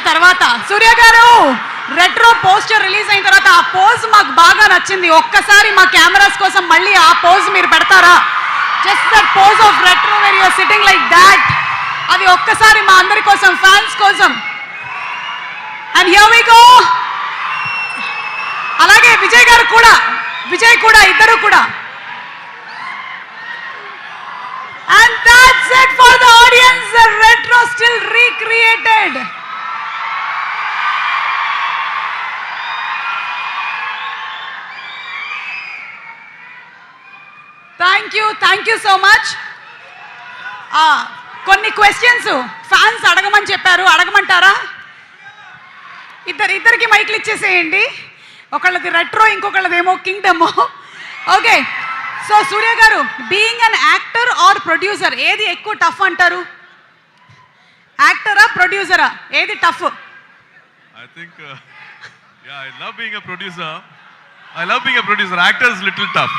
తర్వాత సూర్య గారు retro poster release అయిన తర్వాత ఆ పోజ్ మాకు బాగా నచ్చింది. ఒక్కసారి మా కెమెరాస్ కోసం మళ్ళీ ఆ పోజ్ మీరు పెడతారా? Just that pose of retro where you are sitting like that. అది ఒక్కసారి మా అందరి కోసం, ఫ్యాన్స్ కోసం. And here we go. అలాగే విజయ్ కూడా ఇద్దరు కూడా. And that's it for the audience. The retro still recreated. Thank you so much. కొన్ని క్వశ్చన్స్ ఫ్యాన్స్ అడగమని చెప్పారు, అడగమంటారా? ఇద్దరికి మైక్లు ఇచ్చేసేయండి. ఒకళ్ళది రెట్రో, ఇంకొకళ్ళదేమో కింగ్డమ్. ఓకే, సో సూర్య గారు, being an actor are producer ఏది ఎక్కువ టఫ్ అంటారు? యాక్టరా ప్రొడ్యూసరా, ఏది tough? I think I love being a producer. Actor is little tough.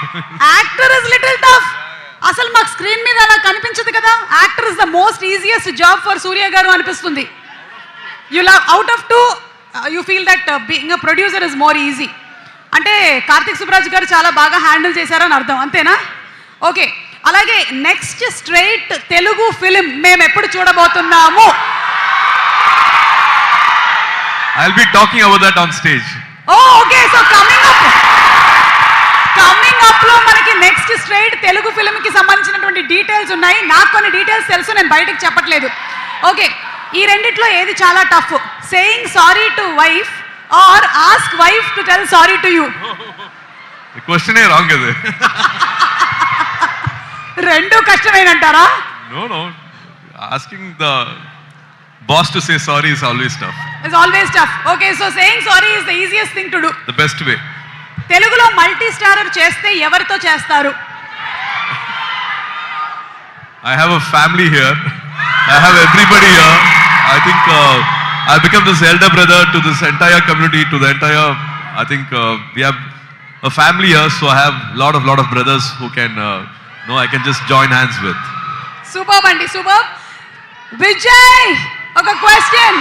Actor is little tough. అసలు మాకు స్క్రీన్ మీద అలా కనిపించదు కదా. Actor is the most easiest job for Suriya garu అనిపిస్తుంది. You love out of two you feel that being a producer is more easy. అంటే కార్తిక్ సుబ్రాజ్ గారు చాలా బాగా హ్యాండిల్ చేశారని అర్థం, అంతేనా? ఓకే, అలాగే నెక్స్ట్ స్ట్రైట్ తెలుగు ఫిలిం మేము ఎప్పుడు చూడబోతున్నాము? I'll be talking about that on stage. Okay, so coming up లో మనకి నెక్స్ట్ స్ట్రైట్ తెలుగు ఫిలిం కి సంబంధించినటువంటి డీటెయిల్స్ ఉన్నాయి. నాకు కొన్ని డీటెయిల్స్ తెలుసు, నేను బయటకు చెప్పట్లేదు. ఓకే, ఈ రెండిట్లో ఏది చాలా tough? Saying sorry to wife or ask wife to tell sorry to you? The question is wrong is it? రెండు కష్టమేనంటారా? No. Asking the boss to say sorry is always tough. It's always tough. Okay, so saying sorry is the easiest thing to do. The best way. తెలుగులో multi starrer చేస్తే ఎవరితో చేస్తారు? I have a family here. I have everybody here. I think I become this elder brother to this entire community, to the entire, I think we have a family here, so I have lot of brothers who can I can just join hands with. Superb andi, superb. Vijay, ఒక question.